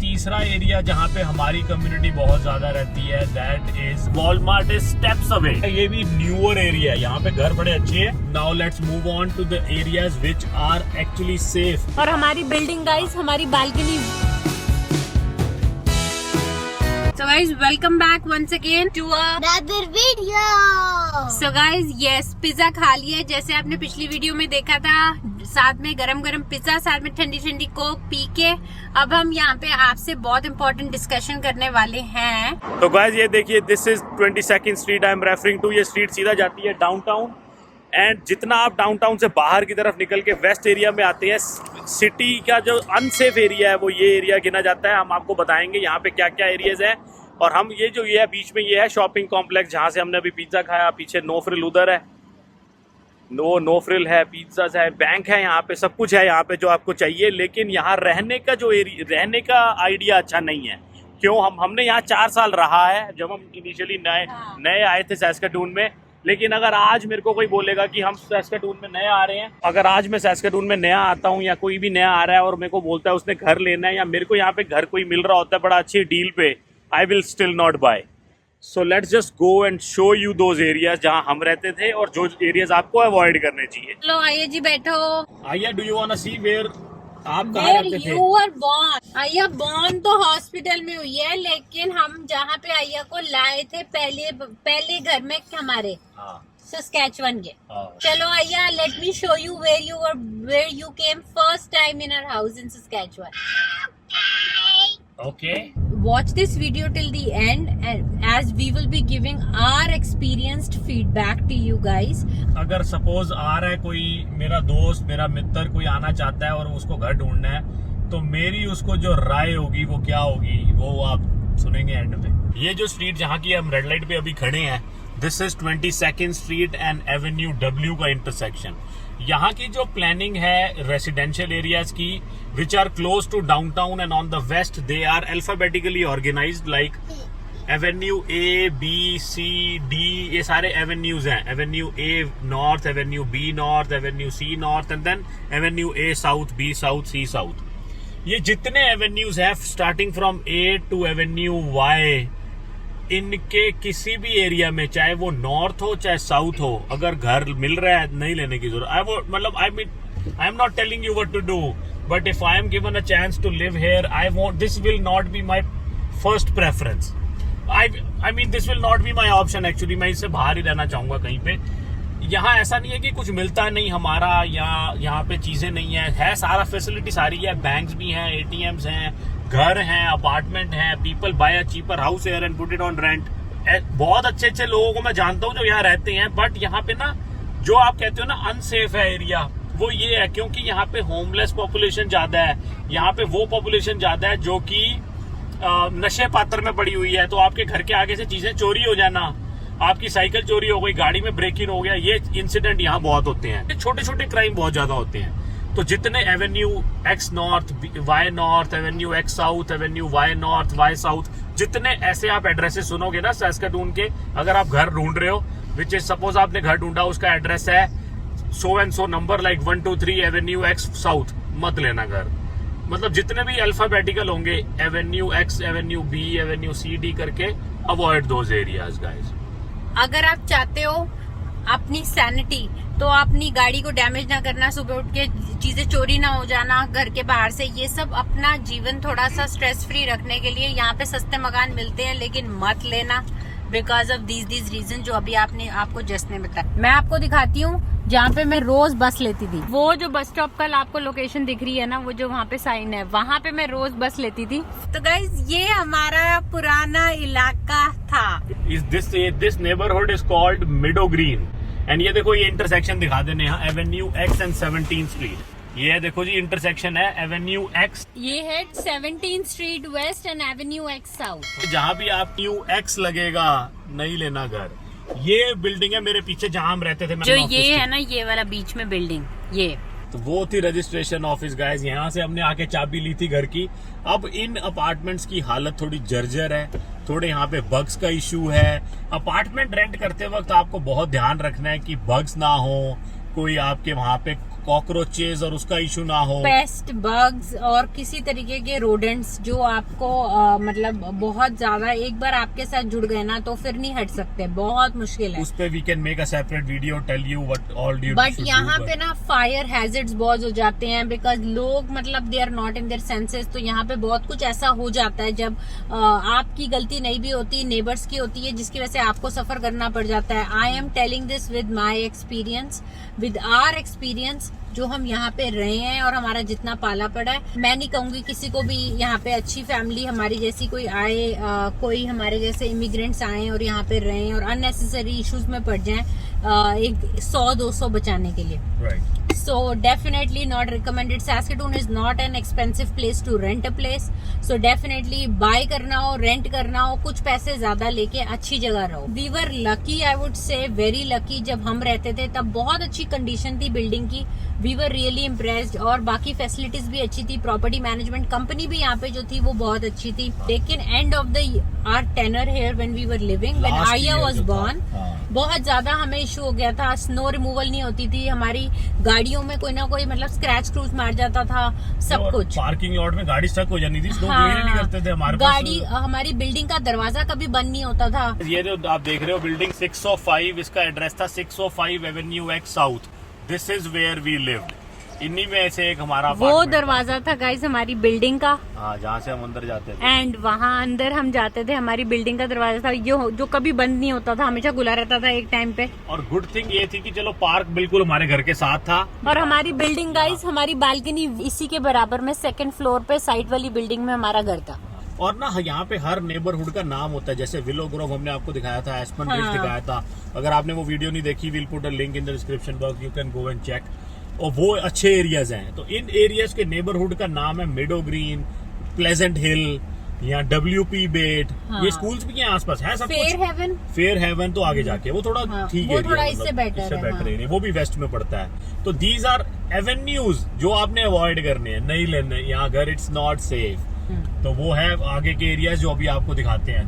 तीसरा एरिया जहाँ पे हमारी कम्युनिटी बहुत ज्यादा रहती है that is Walmart is steps away. ये भी न्यूअर एरिया है, यहाँ पे घर बड़े अच्छे हैं। Now let's move on to the areas which are actually safe. और हमारी बिल्डिंग गाइस, हमारी balcony. So guys, welcome back once again to another video. So guys, yes, pizza खा लिया जैसे आपने पिछली वीडियो में देखा था। साथ में गरम गरम पिज्जा, साथ में ठंडी ठंडी कोक पी के अब हम यहाँ पे आपसे बहुत इंपॉर्टेंट डिस्कशन करने वाले हैं। तो गाइस ये देखिए, this is 22nd street I am referring to. ये स्ट्रीट सीधा जाती है डाउनटाउन एंड जितना आप डाउनटाउन से बाहर की तरफ निकल के वेस्ट एरिया में आते हैं, सिटी का जो अनसेफ एरिया है वो ये एरिया गिना जाता है। हम आपको बताएंगे यहाँ पे क्या क्या एरियाज है। और हम ये जो ये है बीच में, ये है शॉपिंग कॉम्प्लेक्स जहाँ से हमने अभी पिज्जा खाया। पीछे नो फ्रिल उधर है, नो फ्रिल है, पिज्जा है, बैंक है, यहाँ पे सब कुछ है यहाँ पे जो आपको चाहिए। लेकिन यहाँ रहने का जो रहने का आइडिया अच्छा नहीं है। क्यों? हमने यहाँ 4 साल रहा है जब हम इनिशियली नए आए थे सैस्काटून में। लेकिन अगर आज मेरे को कोई बोलेगा कि हम सैस्काटून में नए आ रहे हैं, अगर आज मैं सैस्काटून में नया आता हूँ या कोई भी नया आ रहा है और मेरे को बोलता है उसने घर लेना है या मेरे को यहाँ पे घर कोई मिल रहा होता है बड़ा अच्छी डील पे, I will still not buy. So let's just go and show you those areas जहाँ हम रहते थे और जो areas आपको avoid करने चाहिए। चलो आइए जी, बैठो। आइया, do you wanna see where आप कहाँ रहते थे? You were born। आइया born तो हॉस्पिटल में हुई है, लेकिन हम जहाँ पे आइया को लाए थे पहले घर में हमारे सस्कैचुअन के। चलो आइया, let me show you where you came first time in our house in Saskatchewan. Okay. Watch this video till the end and as we will be giving our experienced feedback to you guys. अगर suppose आ रहा है कोई मेरा दोस्त, मेरा मित्र कोई आना चाहता है और उसको घर ढूंढना है, तो मेरी उसको जो राय होगी वो क्या होगी वो आप सुनेंगे एंड में। ये जो स्ट्रीट जहाँ की हम रेड लाइट पे अभी खड़े हैं, this is 22nd street and avenue W का इंटरसेक्शन। यहाँ की जो प्लानिंग है रेसिडेंशियल एरियाज की which are close to downtown and on the west, they are alphabetically organised like avenue A, B, C, D। ये सारे एवेन्यूज हैं। Avenue A north, avenue B north, avenue C north and then avenue A south, B south, C south. ये जितने avenues हैं starting from A two avenue Y, इनके किसी भी area में, चाहे वो नॉर्थ हो चाहे साउथ हो, अगर घर मिल रहा है नहीं लेने की जरूरत। I am not telling you what to do, but if I am given a chance to live here, I want, this will not be my first preference. I mean this will not be my option actually. मैं इससे बाहर ही रहना चाहूंगा कहीं पे। यहाँ ऐसा नहीं है कि कुछ मिलता नहीं हमारा या यहाँ पे चीजें नहीं है सारा फैसिलिटी सारी है। बैंक्स भी हैं, ATMs हैं, घर हैं, अपार्टमेंट हैं। People buy a cheaper house here and put it on rent. बहुत अच्छे अच्छे लोगों को मैं जानता हूँ जो यहाँ रहते हैं। बट यहाँ पे ना जो आप कहते हो ना अनसेफ है एरिया, वो ये है क्योंकि यहाँ पे होमलेस पॉपुलेशन ज्यादा है। यहाँ पे वो पॉपुलेशन ज्यादा है जो कि नशे पात्र में पड़ी हुई है। तो आपके घर के आगे से चीजें चोरी हो जाना, आपकी साइकिल चोरी हो गई, गाड़ी में ब्रेक इन हो गया, ये इंसिडेंट यहाँ बहुत होते हैं। छोटे छोटे क्राइम बहुत ज्यादा होते हैं। तो जितने Avenue X north, Y north, Avenue X south, Avenue Y north, Y south, जितने ऐसे आप एड्रेसेस सुनोगे ना सैस्काटून के, अगर आप घर ढूंढ रहे हो, विच इज सपोज आपने घर ढूंढा, उसका एड्रेस है so and so number like 1 2 3 Avenue X south, मत लेना घर। मतलब जितने भी अल्फाबेटिकल होंगे, Avenue X, Avenue B, Avenue C, D करके, अवॉइड दोज एरियाज गाइस। अगर आप चाहते हो अपनी सैनिटी, तो अपनी गाड़ी को डैमेज ना करना, सुबह उठ के चीजें चोरी ना हो जाना घर के बाहर से, ये सब अपना जीवन थोड़ा सा स्ट्रेस फ्री रखने के लिए यहाँ पे सस्ते मकान मिलते हैं, लेकिन मत लेना बिकॉज ऑफ दीज रीजन जो अभी आपको जस्ट ने बताया। मैं आपको दिखाती हूँ जहाँ पे मैं रोज बस लेती थी। वो जो बस स्टॉप कल आपको लोकेशन दिख रही है ना, वो जो वहाँ पे साइन है, वहाँ पे मैं रोज बस लेती थी। तो गाइज ये हमारा पुराना इलाका था। This neighbourhood is called मिडो green and ये देखो ये इंटरसेक्शन दिखा देने यहाँ Avenue X and 17th street. ये देखो जी इंटरसेक्शन है एवेन्यू X, ये है 17th street west and avenue X south. जहाँ भी आप न्यू X लगेगा नहीं लेना घर। ये बिल्डिंग है मेरे पीछे जहाँ हम रहते थे, जो ये है ना, ये वाला बीच में बिल्डिंग, ये तो वो थी रजिस्ट्रेशन ऑफिस गाइस। यहाँ से हमने आके चाबी ली थी घर की। अब इन अपार्टमेंट्स की हालत थोड़ी जर्जर है, थोड़े यहाँ पे बग्स का इशू है। अपार्टमेंट रेंट करते वक्त आपको बहुत ध्यान रखना है कि बग्स ना हो, कोई आपके वहाँ पे कॉकरोचेस और उसका इशू ना हो, पेस्ट, बग्स और किसी तरीके के रोडेंट्स जो आपको मतलब बहुत ज्यादा एक बार आपके साथ जुड़ गए ना तो फिर नहीं हट सकते, बहुत मुश्किल है। उस पे we can make a separate video, tell you what all do. But यहाँ पे ना फायर हैजर्ड्स बहुत हो जाते हैं बिकॉज लोग मतलब they are not in their senses. तो यहाँ पे बहुत कुछ ऐसा हो जाता है जब आपकी गलती नहीं भी होती, नेबर्स की होती है, जिसकी वजह से आपको सफर करना पड़ जाता है। I am telling this with my experience, with our experience, जो हम यहाँ पे रहे हैं और हमारा जितना पाला पड़ा है। मैं नहीं कहूंगी किसी को भी यहाँ पे अच्छी फैमिली हमारी जैसी कोई आए, कोई हमारे जैसे इमिग्रेंट्स आए और यहाँ पे रहें और अननेसेसरी इश्यूज में पड़ जाएं एक 100-200 बचाने के लिए। Right. So definitely not recommended. Saskatoon is not an expensive place to rent a place. So definitely buy करना हो, rent करना हो, कुछ पैसे ज्यादा लेके अच्छी जगह रहो। We were lucky, I would say very lucky। जब हम रहते थे तब बहुत अच्छी कंडीशन थी बिल्डिंग की। We were really impressed और बाकी फैसिलिटीज भी अच्छी थी। प्रॉपर्टी मैनेजमेंट कंपनी भी यहाँ पे जो थी वो बहुत अच्छी थी। लेकिन end of the our tenure here when we were living, when Arya was born, बहुत ज्यादा हमें इशू हो गया था। स्नो रिमूवल नहीं होती थी, हमारी गाड़ियों में कोई ना कोई मतलब स्क्रैच क्रूज मार जाता था, सब कुछ। पार्किंग लॉट में गाड़ी स्टक हो जाती थी, लोग हाँ, नहीं करते थे हमारे गाड़ी हमारी बिल्डिंग का दरवाजा कभी बंद नहीं होता था। ये जो आप देख रहे हो बिल्डिंग 605, इसका एड्रेस था 605 avenue X south. This is where we lived. इन्हीं में से एक हमारा वो दरवाजा था गाइस हमारी बिल्डिंग का, हाँ, जहाँ से हम अंदर जाते थे। एंड वहाँ अंदर हम जाते थे, हमारी बिल्डिंग का दरवाजा था जो कभी बंद नहीं होता था, हमेशा खुला रहता था एक टाइम पे। और गुड थिंग ये थी कि चलो पार्क बिल्कुल हमारे घर के साथ था। और हमारी बिल्डिंग गाइस, हमारी बालकनी इसी के बराबर में सेकंड फ्लोर पे साइड वाली बिल्डिंग में हमारा घर था। और ना यहाँ पे हर नेबरहुड का नाम होता है, जैसे विलो ग्रोव हमने आपको दिखाया था, एस्पन ब्रिज दिखाया था। अगर आपने वो वीडियो नहीं देखी, will put a link in the description box, you can go and check. और वो अच्छे एरियाज हैं। तो इन एरियाज के नेबरहुड का नाम है मेडो ग्रीन, प्लेजेंट हिल या WP बेट। ये स्कूल्स भी यहाँ आसपास है, सब कुछ। फेयर हेवन तो आगे जाके वो थोड़ा ठीक है, थोड़ा इससे बेटर एरिया, वो भी वेस्ट में पड़ता है। तो दीज आर एवेन्यूज जो आपने अवॉइड करने हैं, नहीं लेने यहाँ घर, इट्स नॉट सेफ। तो वो है आगे के एरियाज जो अभी आपको दिखाते हैं,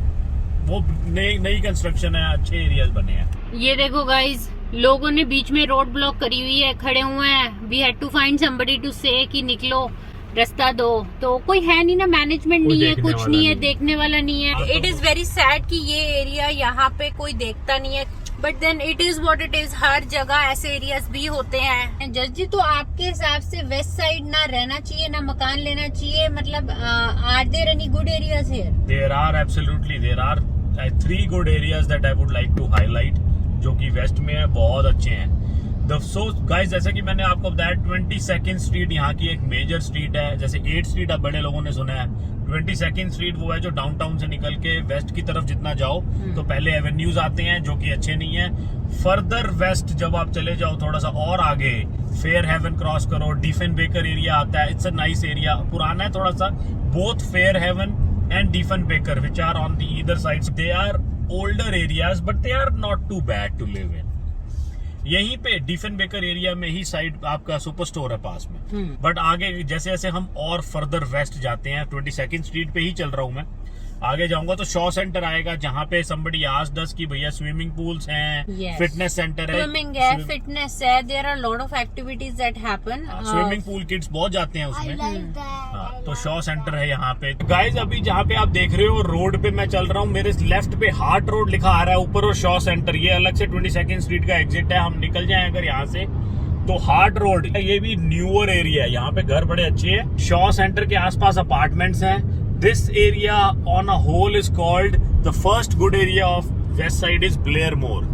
वो नई कंस्ट्रक्शन है, अच्छे एरियाज बने हैं। ये देखो गाइज, लोगों ने बीच में रोड ब्लॉक करी हुई है, खड़े हुए हैं। We had to find somebody to say कि निकलो, रास्ता दो। तो कोई है नहीं ना, मैनेजमेंट नहीं है, कुछ नहीं है, देखने वाला नहीं है। इट इज वेरी सैड कि ये एरिया यहाँ पे कोई देखता नहीं है, but then it is what it is. हर जगह ऐसे एरियाज भी होते हैं। जज जी, तो आपके हिसाब से वेस्ट साइड ना रहना चाहिए, ना मकान लेना चाहिए, मतलब are there any good areas here? There are, absolutely there are 3 good areas that I would like to highlight, जो कि वेस्ट में है, बहुत अच्छे हैं। सो गाइस, जैसे कि मैंने आपको बताया, 22nd स्ट्रीट यहाँ की एक मेजर स्ट्रीट है। जैसे 8th स्ट्रीट आप बड़े लोगों ने सुना है, 22nd स्ट्रीट वो है जो डाउनटाउन से निकल के वेस्ट की तरफ जितना जाओ तो पहले एवेन्यूज आते हैं जो कि अच्छे नहीं है। फर्दर वेस्ट जब आप चले जाओ थोड़ा सा और आगे, फेयर हेवन क्रॉस करो, डिफेन बेकर एरिया आता है। इट्स अ नाइस एरिया, पुराना है थोड़ा सा। Both Fair Haven and Diefenbaker which are on the either sides, they are older areas but they are not too bad to live in। यहीं पे डिफेन baker area में ही side आपका super store है पास में। बट आगे जैसे जैसे हम और फर्दर वेस्ट जाते हैं, 22nd स्ट्रीट पे ही चल रहा हूँ मैं, आगे जाऊंगा तो शॉ सेंटर आएगा, जहाँ पे somebody asked us कि भैया स्विमिंग पूल्स हैं, फिटनेस सेंटर है, स्विमिंग है, फिटनेस है, there are lot of activities that happen. Swimming pool kids बहुत जाते हैं उसमें। हाँ, तो शॉ सेंटर है यहाँ पे। गाइज, अभी जहाँ पे आप देख रहे हो रोड पे मैं चल रहा हूँ, मेरे लेफ्ट पे हार्ट रोड लिखा आ रहा है ऊपर, और शॉ सेंटर ये अलग से 22nd स्ट्रीट का एग्जिट है। हम निकल जाए अगर यहाँ से तो हार्ट रोड, ये भी न्यूअर एरिया है, यहाँ पे घर बड़े अच्छे हैं। शॉ सेंटर के आसपास अपार्टमेंट्स हैं। This area on a whole is called the first good area of west side is Blairmore।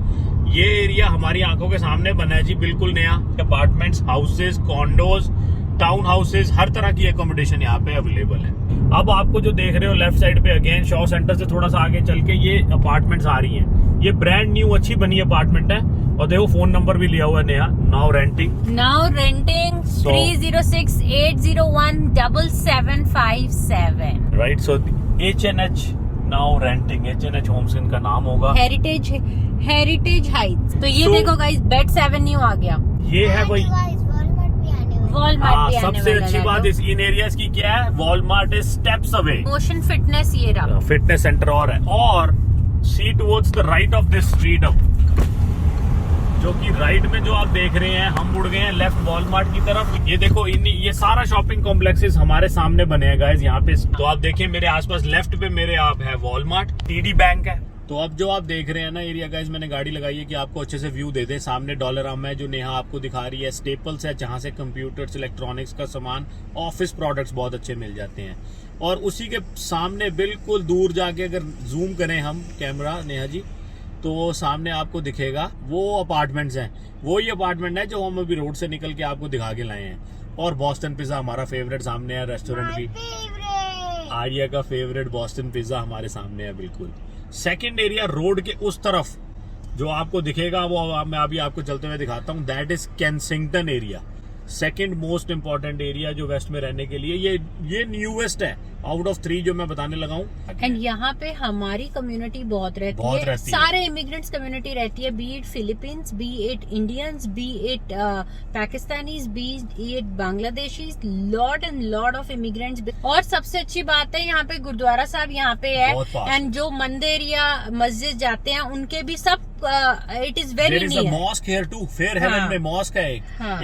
ये एरिया हमारी आंखों के सामने बना है जी, बिल्कुल नया। Apartments, houses, condos, town houses, हर तरह की एकोमोडेशन यहाँ पे अवेलेबल है। अब आपको जो देख रहे हो लेफ्ट साइड पे, अगेन शॉ सेंटर से थोड़ा सा आगे चल के ये अपार्टमेंट्स आ रही हैं। ये ब्रांड न्यू अच्छी बनी अपार्टमेंट है, और देखो फोन नंबर भी लिया हुआ है नया, now renting 306-801-7757। Right, so HNH now renting, HNH homes इनका नाम होगा। Heritage heights. तो ये देखो गाइस, बेट्स एवेन्यू आ गया। ये है भाई वॉलमार्ट भी आने सबसे अच्छी बात इन एरियाज की क्या है, Walmart is steps away. Motion Fitness ये रहा, फिटनेस सेंटर और है। और see towards the right of this street, अब जो कि राइट में जो आप देख रहे हैं, हम मुड़ गए हैं लेफ्ट वॉलमार्ट की तरफ। ये देखो ये सारा शॉपिंग कॉम्प्लेक्सेस हमारे सामने बने हैं गाइस यहाँ पे। तो आप देखिए मेरे आसपास लेफ्ट पे मेरे आप है वॉलमार्ट, टीडी बैंक है। तो अब जो आप देख रहे हैं ना एरिया गाइस, मैंने गाड़ी लगाई है कि आपको अच्छे से व्यू दे दे। सामने डॉलरम है जो नेहा आपको दिखा रही है, स्टेपल्स है जहां से कंप्यूटर्स, इलेक्ट्रॉनिक्स का सामान, ऑफिस प्रोडक्ट्स बहुत अच्छे मिल जाते हैं। और उसी के सामने बिल्कुल दूर जाके अगर जूम करें हम कैमरा नेहा जी, तो वो सामने आपको दिखेगा वो अपार्टमेंट्स हैं। वही अपार्टमेंट है जो हम अभी रोड से निकल के आपको दिखा के लाए हैं। और बॉस्टन पिज्जा हमारा फेवरेट सामने है, रेस्टोरेंट भी आर्या का फेवरेट बॉस्टन पिज्जा हमारे सामने है बिल्कुल। सेकंड एरिया रोड के उस तरफ जो आपको दिखेगा वो मैं अभी आपको चलते हुए दिखाता हूँ, that is Kensington area. Second most important area जो वेस्ट में रहने के लिए, ये न्यूएस्ट है आउट ऑफ 3 जो मैं बताने लगा हूँ। एंड यहाँ पे हमारी कम्युनिटी बहुत रहती है, सारे इमिग्रेंट्स कम्युनिटी रहती है, B it Philippines, B it Indians, B it Pakistanis, B it Bangladeshis, lot and lot of immigrants. और सबसे अच्छी बात है यहाँ पे गुरुद्वारा साहब यहाँ पे है, एंड जो मंदिर या मस्जिद जाते हैं उनके भी सब it is very near. Mosque here too, Fairhaven में मॉस्क है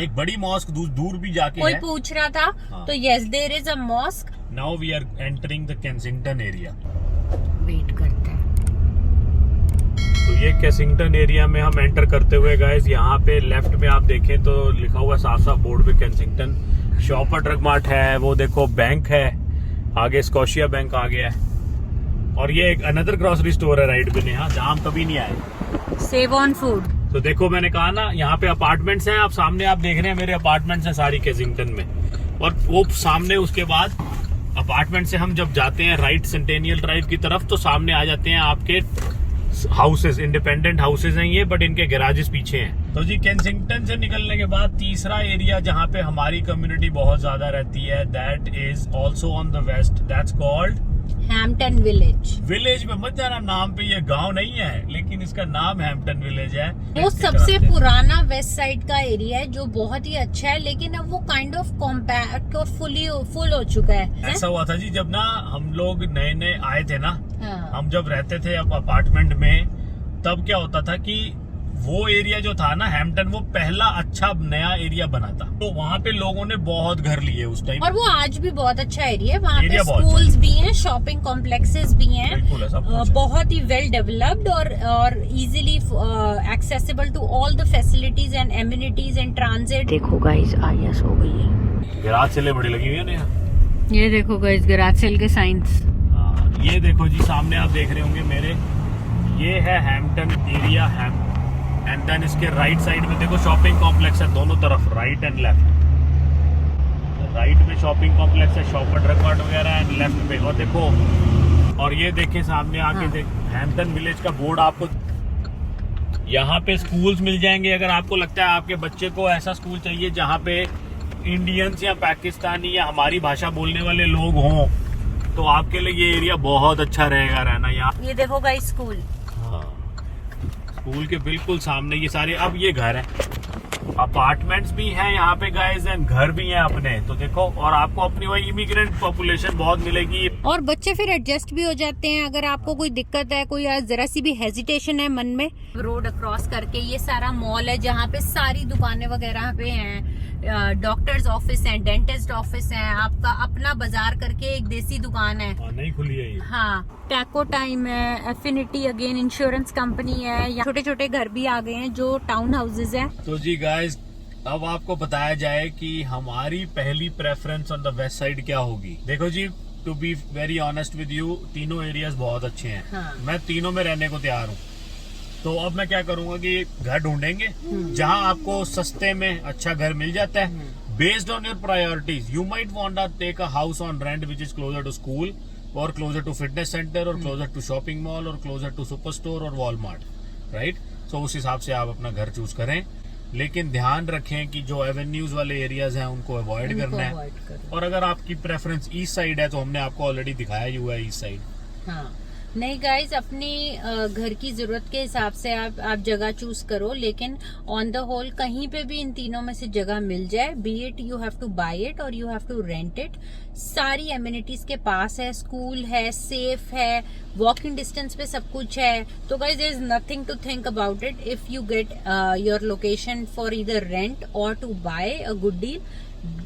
एक बड़ी मॉस्क दूर भी जाके कोई पूछ रहा था तो yes there is a mosque. Now we are entering the Kensington area. Wait करते हैं। तो ये केंसिंगटन एरिया में हम एंटर करते हुए गाइस, यहाँ पे लेफ्ट में आप देखें तो लिखा हुआ साफ साफ बोर्ड पे केंसिंगटन। शॉपर ड्रग मार्ट है, वो देखो बैंक है, आगे स्कॉशिया बैंक आ गया है। और ये एक अनदर ग्रोसरी स्टोर है राइट पे नेहा, जहाँ हम कभी नहीं आए, सेव ऑन फूड। तो देखो मैंने कहा ना यहाँ पे अपार्टमेंट्स हैं, आप सामने आप देख रहे हैं मेरे अपार्टमेंट्स हैं सारी केंसिंगटन में। और वो सामने उसके बाद अपार्टमेंट से हम जब जाते हैं राइट सेंटेनियल ड्राइव की तरफ, तो सामने आ जाते हैं आपके हाउसेस, इंडिपेंडेंट हाउसेस हैं ये, बट इनके गैराजेस पीछे हैं। तो जी केंसिंगटन से निकलने के बाद तीसरा एरिया जहाँ पे हमारी कम्युनिटी बहुत ज्यादा रहती है, that is also on the west, that's called Hampton village. Village में मत जाना, नाम पे ये गांव नहीं है, लेकिन इसका नाम हैम्पटन विलेज है। वो सबसे पुराना वेस्ट साइड का एरिया है जो बहुत ही अच्छा है, लेकिन अब वो काइंड ऑफ कॉम्पैक्ट और फुल हो चुका है। ऐसा हुआ था जी जब ना हम लोग नए नए आए थे ना, हाँ। हम जब रहते थे अब अपार्टमेंट में, तब क्या होता था कि वो एरिया जो था ना हैम्पटन, वो पहला अच्छा नया एरिया बना था। तो वहाँ पे लोगों ने बहुत घर लिए उस टाइम, और वो आज भी बहुत अच्छा एरिया है। वहाँ पे स्कूल्स भी हैं, शॉपिंग कॉम्प्लेक्सेस भी हैं, बिल्कुल है, सब कुछ बहुत ही वेल डेवलप्ड और easily accessible to all the facilities and amenities and transit. देखो गाइस आर्या सो गई है। गैराज सेलें बड़ी लगी हुई है ना, ये देखो गाइस गैराज सेल के साइंस। ये देखो जी सामने आप देख रहे होंगे मेरे, ये है हैम्पटन एरिया एंड देन इसके राइट साइड में देखो शॉपिंग कॉम्प्लेक्स है दोनों तरफ, राइट एंड लेफ्ट। राइट में शॉपिंग कॉम्प्लेक्स है, शॉपर ड्रग मार्ट वगैरह है, लेफ्ट पे और देखो, और ये देखें सामने आके हाँ। हैम्पटन विलेज का बोर्ड आपको, यहाँ पे स्कूल्स मिल जाएंगे। अगर आपको लगता है आपके बच्चे को ऐसा स्कूल चाहिए जहाँ पे इंडियंस या पाकिस्तानी या हमारी भाषा बोलने वाले लोग हों, तो आपके लिए ये एरिया बहुत अच्छा रहेगा रहना यहाँ। ये देखो गाइस स्कूल, स्कूल के बिल्कुल सामने ये सारे, अब ये घर है, अपार्टमेंट्स भी हैं यहाँ पे गाइस एंड घर भी हैं अपने। तो देखो, और आपको अपनी वही इमिग्रेंट पॉपुलेशन बहुत मिलेगी, और बच्चे फिर एडजस्ट भी हो जाते हैं। अगर आपको कोई दिक्कत है, कोई जरा सी भी हेजिटेशन है मन में, रोड क्रॉस करके ये सारा मॉल है जहाँ पे सारी दुकानें वगैरह पे हैं, डॉक्टर्स ऑफिस है, डेंटिस्ट ऑफिस है, आपका अपना बाजार करके एक देसी दुकान है, नहीं खुली है ये। हाँ, टैको टाइम है, एफिनिटी अगेन इंश्योरेंस कंपनी है, छोटे छोटे घर भी आ गए हैं जो टाउन हाउसेज हैं। तो जी गाइस अब आपको बताया जाए कि हमारी पहली preference on the west side क्या होगी। देखो जी, to be very honest with you, तीनों एरियाज बहुत अच्छे हैं, हाँ। मैं तीनों में रहने को तैयार हूँ। तो अब मैं क्या करूंगा कि घर ढूंढेंगे जहां आपको सस्ते में अच्छा घर मिल जाता है, based on your priorities. You might want to take a house on rent which is closer to school और क्लोजर टू फिटनेस सेंटर और क्लोजर टू शॉपिंग मॉल और क्लोजर टू सुपर स्टोर और वॉलमार्ट, राइट। सो उस हिसाब से आप अपना घर चूज करें, लेकिन ध्यान रखें कि जो एवेन्यूज वाले एरियाज हैं उनको अवॉइड करना है। और अगर आपकी प्रेफरेंस ईस्ट साइड है तो हमने आपको ऑलरेडी दिखाया ही हुआ है ईस्ट साइड। हाँ, नहीं गाइज, अपनी घर की जरूरत के हिसाब से आप जगह चूज करो, लेकिन ऑन द होल कहीं पे भी इन तीनों में से जगह मिल जाए, be it you have to buy it or you have to rent it. सारी एमिनिटीज के पास है, स्कूल है, सेफ है, वॉकिंग डिस्टेंस पे सब कुछ है। तो guys there is nothing to think about it if you get your location for either rent or to buy a good deal.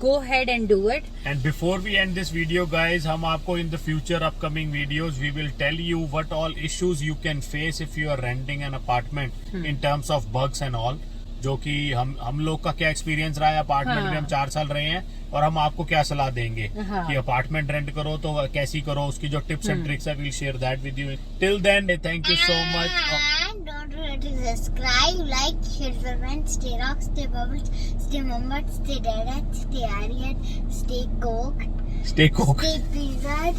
Go ahead and do it. And before we end this video, guys, हम आपको in the future upcoming videos we will tell you what all issues you can face if you are renting an apartment in terms of bugs and all. जो कि हम लोग का क्या experience रहा है अपार्टमेंट में, हम 4 साल रहे हैं, और हम आपको क्या सलाह देंगे कि अपार्टमेंट रेंट करो तो कैसी करो, उसकी जो टिप्स एंड ट्रिक्स है, we'll share that with you. Till then, thank you so much. And don't forget to subscribe, like, share with friends, stay rock, stay bubbles, stay mumbat, stay dead, stay Aryan, stay coke, Stay cook. stay pizza.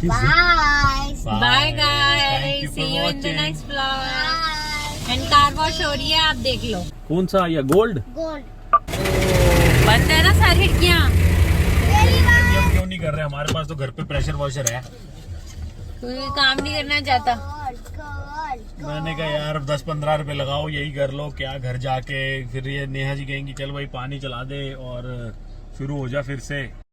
Bye. Bye guys. Thank you for See you in the watching. next vlog. Bye. And car wash हो रही है, आप देख लो। कौन सा या gold? Gold. बंद है ना सारी खिड़कियाँ। हम क्यों नहीं कर रहे? हमारे पास तो घर पे प्रेशर वॉशर है। कोई काम नहीं करना चाहता। Gold. मैंने कहा यार 10-15 रुपए लगाओ, यही कर लो, क्या घर जाके फिर ये नेहा जी कहेंगी चल भाई पानी चला दे और शुरू हो जा फिर से।